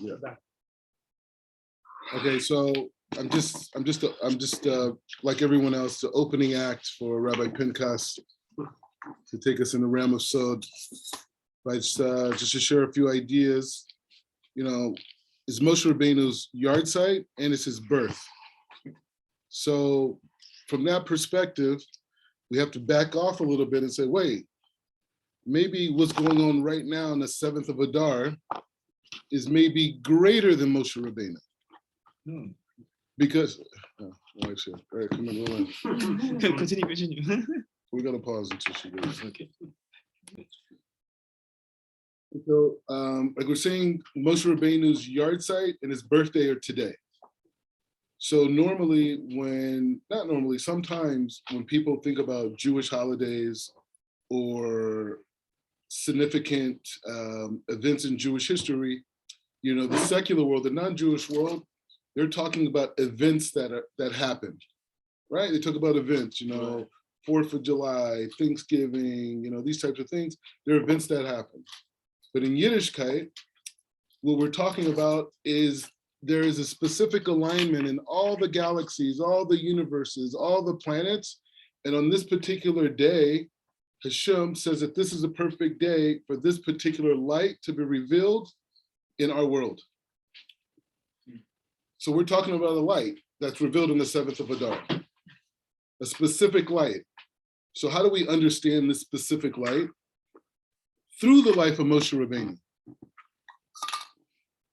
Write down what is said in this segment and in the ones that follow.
Yeah. Okay, so I'm just like everyone else, the opening act for Rabbi Pinchas to take us in the realm of Sod. Right, just to share a few ideas. You know, it's Moshe Rabbeinu's yard site and it's his birth. So from that perspective, we have to back off a little bit and say, wait, maybe what's going on right now on the 7th of Adar is maybe greater than Moshe Rabbeinu. Because, all right, come in, roll in. Continue. We're gonna pause until she goes. Okay. So, like we're saying, Moshe Rabbeinu's yard site and his birthday are today. So normally sometimes when people think about Jewish holidays or significant events in Jewish history, you know, the secular world, the non-Jewish world, they're talking about events that happened, right? They talk about events, you know, 4th of July, Thanksgiving, you know, these types of things. They're events that happen. But in Yiddishkeit, what we're talking about is there is a specific alignment in all the galaxies, all the universes, all the planets. And on this particular day, Hashem says that this is a perfect day for this particular light to be revealed in our world. So we're talking about a light that's revealed on the 7th of Adar, a specific light. So how do we understand this specific light? Through the life of Moshe Rabbeinu.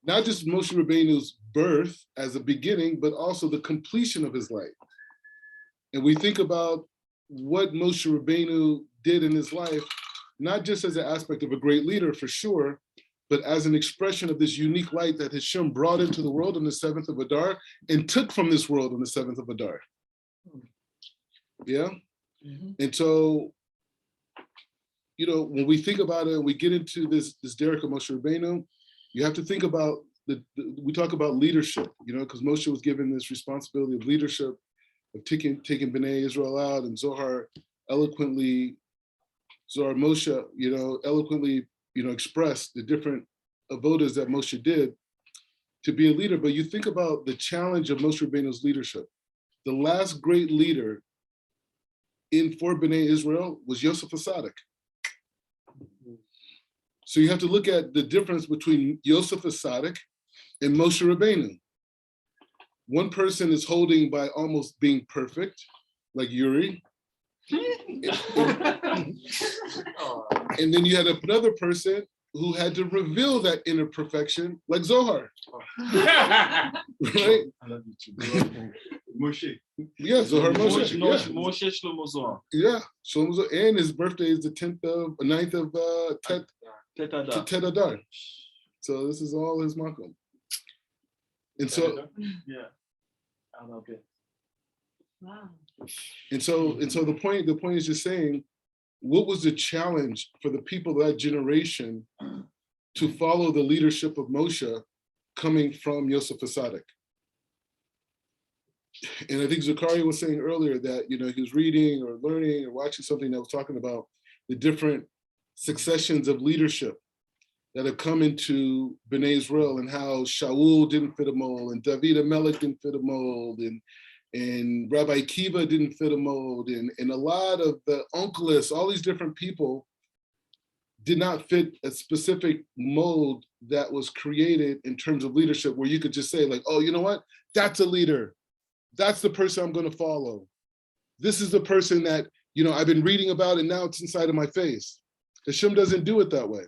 Not just Moshe Rabbeinu's birth as a beginning, but also the completion of his life. And we think about what Moshe Rabbeinu did in his life, not just as an aspect of a great leader for sure, but as an expression of this unique light that Hashem brought into the world on the 7th of Adar and took from this world on the 7th of Adar. Yeah? Mm-hmm. And so, you know, when we think about it, we get into this derek of Moshe Rabbeinu, you have to think about, we talk about leadership, you know, because Moshe was given this responsibility of leadership, of taking Bnei Israel out, and Zohar Moshe, you know, eloquently, you know, expressed the different avodas that Moshe did to be a leader. But you think about the challenge of Moshe Rabbeinu's leadership. The last great leader for Bnei Israel was Yossef HaSadik. So you have to look at the difference between Yossef HaSadik and Moshe Rabbeinu. One person is holding by almost being perfect, like Yuri. And then you had another person who had to reveal that inner perfection, like Zohar. Right? I love you too. Moshe. Yeah, Zohar Moshe. Moshe Shlomo Zohar. Yeah, Shlomo Zohar. And his birthday is the 9th of Tet Adar. So this is all his makom. And so, yeah. Okay. Wow. And so the point is just saying, what was the challenge for the people of that generation to follow the leadership of Moshe coming from Yossef HaSadik? And I think Zakaria was saying earlier that, you know, he was reading or learning or watching something that was talking about the different successions of leadership that have come into Bnei Israel, and how Shaul didn't fit a mold, and David HaMelech didn't fit a mold, and Rabbi Akiva didn't fit a mold, and a lot of the uncles, all these different people did not fit a specific mold that was created in terms of leadership, where you could just say like, oh, you know what? That's a leader. That's the person I'm gonna follow. This is the person that, you know, I've been reading about and now it's inside of my face. Hashem doesn't do it that way.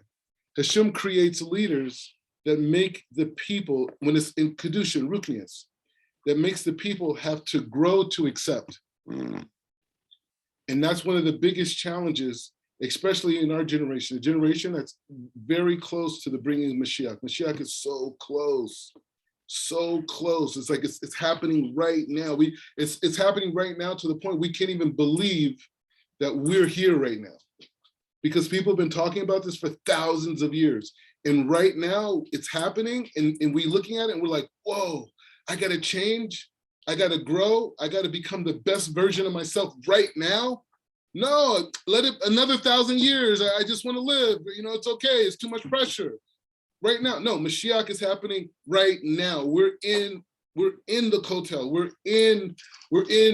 Hashem creates leaders that make the people, when it's in Kedushin, Ruknius, that makes the people have to grow to accept. And that's one of the biggest challenges, especially in our generation, a generation that's very close to the bringing of Mashiach. Mashiach is so close. It's like it's happening right now. It's happening right now to the point we can't even believe that we're here right now, because people have been talking about this for thousands of years. And right now it's happening, and we're looking at it and we're like, whoa, I gotta change, I gotta grow, I gotta become the best version of myself right now. No, let it another 1,000 years, I just wanna live, you know, it's okay, it's too much pressure. Right now. No, Mashiach is happening right now. We're in the Kotel. We're in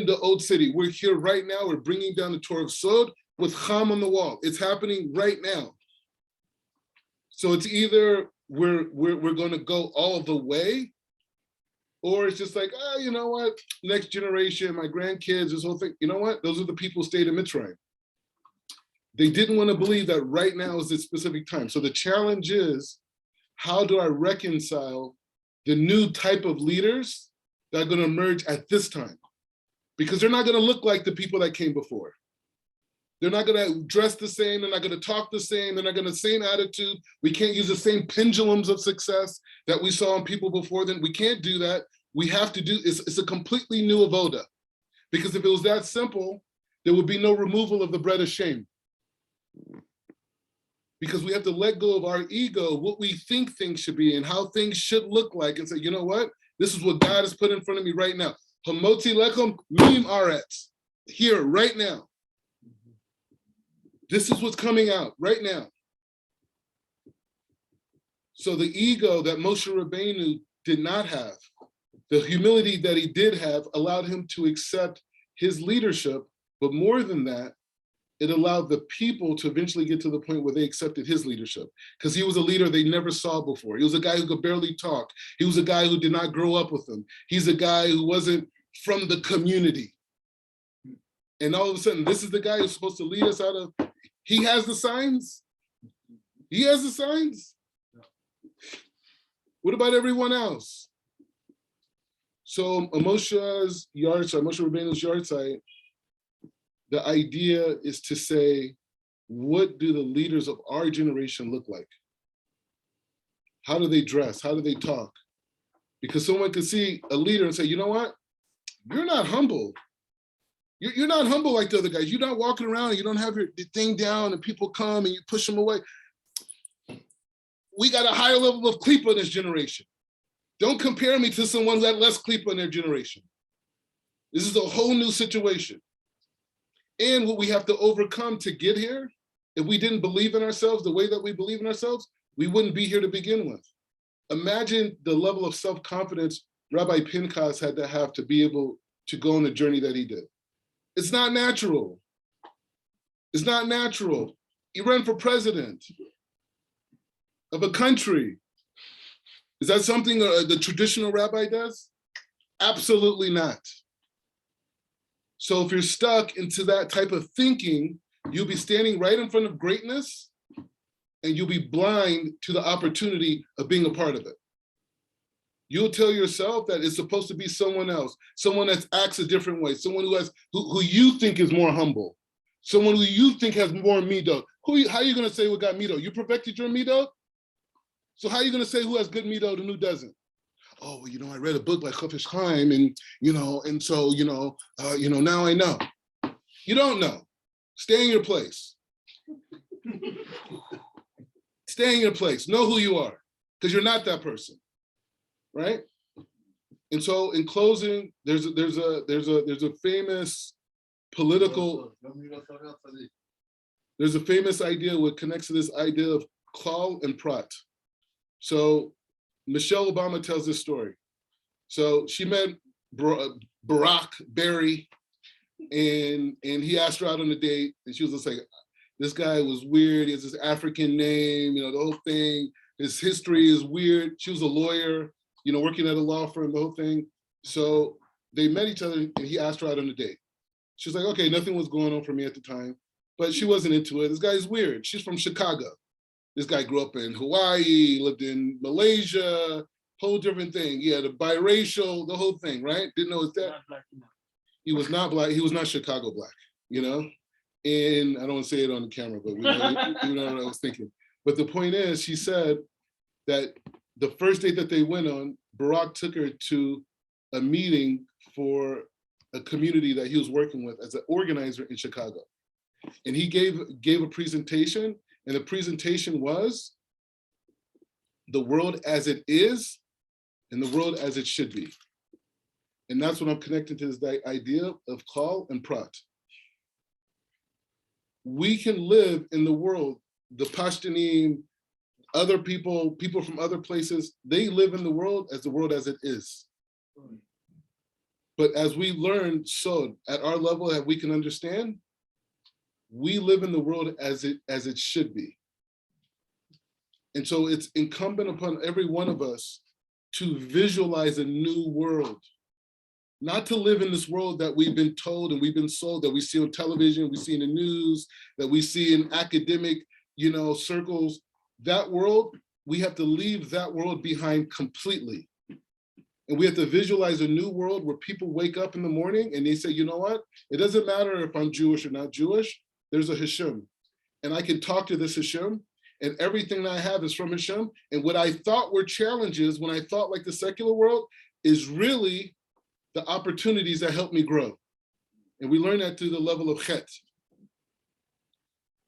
the old city. We're here right now. We're bringing down the Torah of Sod with Cham on the wall. It's happening right now. So it's either we're going to go all the way, or it's just like, oh, you know what? Next generation, my grandkids, this whole thing. You know what? Those are the people who stayed in Mitzrayim. They didn't want to believe that right now is the specific time. So the challenge is, how do I reconcile the new type of leaders that are going to emerge at this time? Because they're not going to look like the people that came before. They're not going to dress the same. They're not going to talk the same. They're not going to have the same attitude. We can't use the same pendulums of success that we saw in people before then. We can't do that. We have to do, it's a completely new avoda. Because if it was that simple, there would be no removal of the bread of shame. Because we have to let go of our ego, what we think things should be and how things should look like, and say, you know what? This is what God has put in front of me right now. Hamotzi lechem mim aretz. Here, right now. This is what's coming out right now. So the ego that Moshe Rabbenu did not have, the humility that he did have, allowed him to accept his leadership. But more than that, it allowed the people to eventually get to the point where they accepted his leadership, because he was a leader they never saw before. He was a guy who could barely talk. He was a guy who did not grow up with them. He's a guy who wasn't from the community. And all of a sudden, this is the guy who's supposed to lead us out of, he has the signs. He has the signs. What about everyone else? So Moshe's yahrzeit, Moshe Rabbeinu's yahrzeit, the idea is to say, what do the leaders of our generation look like? How do they dress? How do they talk? Because someone could see a leader and say, you know what? You're not humble. You're not humble like the other guys. You're not walking around and you don't have your thing down and people come and you push them away. We got a higher level of klipa in this generation. Don't compare me to someone who had less klipa in their generation. This is a whole new situation. And what we have to overcome to get here, if we didn't believe in ourselves the way that we believe in ourselves, we wouldn't be here to begin with. Imagine the level of self-confidence Rabbi Pinchas had to be able to go on the journey that he did. It's not natural. It's not natural. He ran for president of a country. Is that something the traditional rabbi does? Absolutely not. So if you're stuck into that type of thinking, you'll be standing right in front of greatness and you'll be blind to the opportunity of being a part of it. You'll tell yourself that it's supposed to be someone else, someone that acts a different way, someone who you think is more humble, someone who you think has more midot. How are you going to say who got midot? You perfected your midot? So how are you going to say who has good midot and who doesn't? Oh, well, I read a book by Chofetz Chaim, and and so now I know. You don't know. Stay in your place. Stay in your place. Know who you are, because you're not that person, right? And so, in closing, there's a famous political. There's a famous idea what connects to this idea of klal and prat. So Michelle Obama tells this story. So she met Barack Barry, and he asked her out on a date, and she was just like, this guy was weird. He has this African name, the whole thing. His history is weird. She was a lawyer, working at a law firm, the whole thing. So they met each other, and he asked her out on a date. She was like, okay, nothing was going on for me at the time, but she wasn't into it. This guy's weird. She's from Chicago. This guy grew up in Hawaii, lived in Malaysia, whole different thing. He had a biracial, the whole thing, right? Didn't know it's that. He was not black. He was not Chicago black, And I don't want to say it on the camera, but you know what I was thinking. But the point is, she said that the first date that they went on, Barack took her to a meeting for a community that he was working with as an organizer in Chicago. And he gave a presentation, and the presentation was the world as it is and the world as it should be. And that's what I'm connecting to, this idea of klal and prat. We can live in the world, the Pashtunim, other people from other places, they live in the world as it is. But as we learn, so at our level that we can understand, we live in the world as it should be. And so it's incumbent upon every one of us to visualize a new world, not to live in this world that we've been told and we've been sold, that we see on television, we see in the news, that we see in academic, circles. That world, we have to leave that world behind completely. And we have to visualize a new world where people wake up in the morning and they say, you know what? It doesn't matter if I'm Jewish or not Jewish, there's a Hashem. And I can talk to this Hashem, and everything that I have is from Hashem. And what I thought were challenges, when I thought like the secular world, is really the opportunities that help me grow. And we learn that to the level of chet.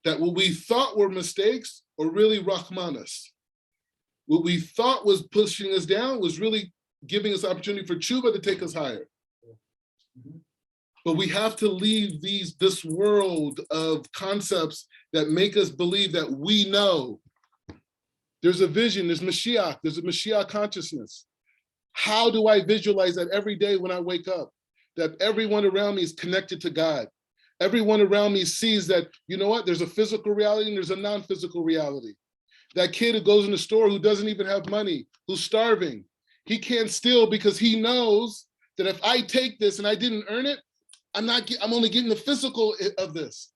That what we thought were mistakes are really rahmanas. What we thought was pushing us down was really giving us opportunity for tshuva to take us higher. But we have to leave this world of concepts that make us believe that we know. There's a vision, there's Mashiach, there's a Mashiach consciousness. How do I visualize that every day when I wake up? That everyone around me is connected to God. Everyone around me sees that, you know what, there's a physical reality and there's a non-physical reality. That kid who goes in the store who doesn't even have money, who's starving, he can't steal because he knows that if I take this and I didn't earn it, I'm only getting the physical of this.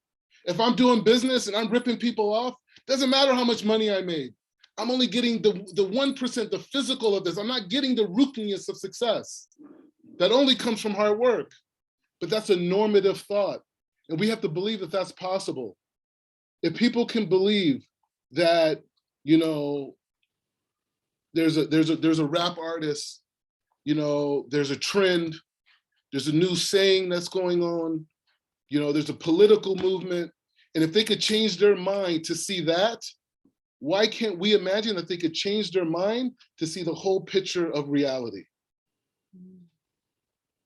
If I'm doing business and I'm ripping people off, doesn't matter how much money I made. I'm only getting the 1%, the physical of this. I'm not getting the rootness of success. That only comes from hard work. But that's a normative thought. And we have to believe that that's possible. If people can believe that, there's a rap artist, there's a trend, there's a new saying that's going on, there's a political movement. And if they could change their mind to see that, why can't we imagine that they could change their mind to see the whole picture of reality?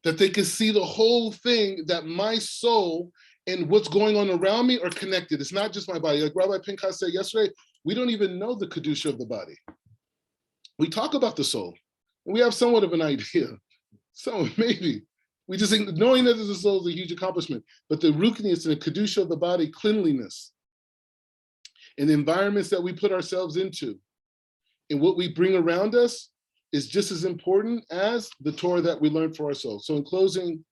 That they could see the whole thing, that my soul and what's going on around me are connected. It's not just my body. Like Rabbi Pinchas said yesterday, we don't even know the Kedusha of the body. We talk about the soul, and we have somewhat of an idea. So maybe. We just think knowing that there's a soul is a huge accomplishment, but the rootness and the Kedusha of the body, cleanliness, and the environments that we put ourselves into, and what we bring around us is just as important as the Torah that we learn for ourselves. So in closing,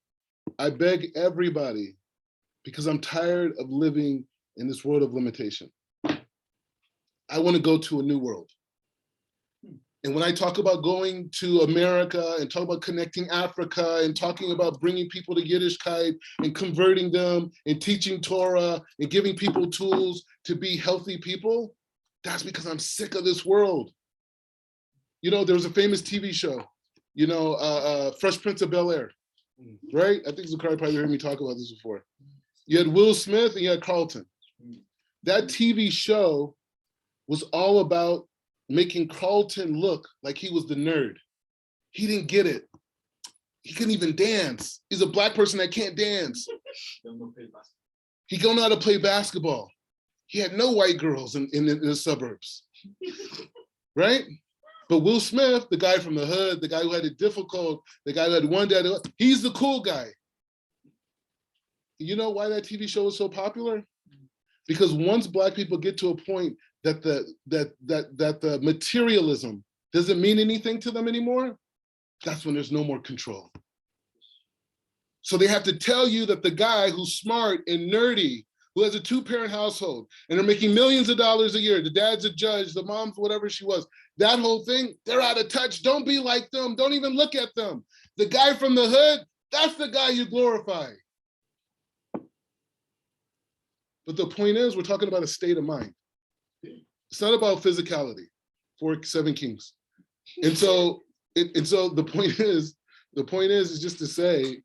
I beg everybody, because I'm tired of living in this world of limitation. I want to go to a new world. And when I talk about going to America and talk about connecting Africa and talking about bringing people to Yiddishkeit and converting them and teaching Torah and giving people tools to be healthy people, that's because I'm sick of this world. There was a famous TV show, Fresh Prince of Bel-Air, right? I think Zachary probably heard me talk about this before. You had Will Smith and you had Carlton. That TV show was all about making Carlton look like he was the nerd. He didn't get it. He couldn't even dance. He's a black person that can't dance. He don't know how to play basketball. He had no white girls in the suburbs, right? But Will Smith, the guy from the hood, the guy who had it difficult, the guy who had one dad, he's the cool guy. You know why that TV show was so popular? Because once Black people get to a point that the materialism doesn't mean anything to them anymore, that's when there's no more control. So they have to tell you that the guy who's smart and nerdy, who has a 2-parent household, and they're making millions of dollars a year, the dad's a judge, the mom's whatever she was, that whole thing, they're out of touch. Don't be like them. Don't even look at them. The guy from the hood, that's the guy you glorify. But the point is, we're talking about a state of mind. It's not about physicality. 7 kings. And so the point is just to say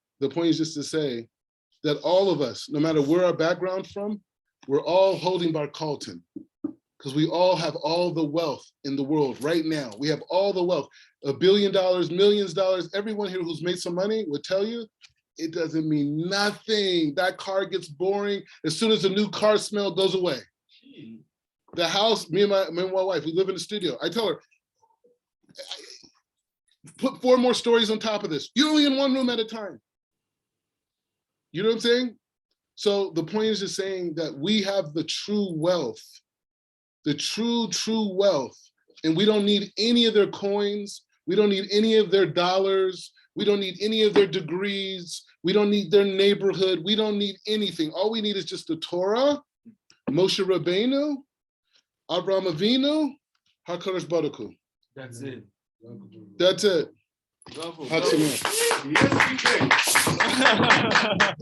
that all of us, no matter where our background from, we're all holding Bar Carlton, because we all have all the wealth in the world right now. We have all the wealth, $1 billion, millions of dollars. Everyone here who's made some money will tell you, it doesn't mean nothing. That car gets boring as soon as the new car smell goes away. The house, me and my wife, we live in the studio. I tell her, put 4 more stories on top of this. You're only in one room at a time. You know what I'm saying? So the point is just saying that we have the true wealth, the true wealth, and we don't need any of their coins. We don't need any of their dollars. We don't need any of their degrees. We don't need their neighborhood. We don't need anything. All we need is just the Torah, Moshe Rabbenu, Avraham Avinu, HaKadosh Baruch Hu. That's it. That's it. Bravo. Hachimah. Yes, we can.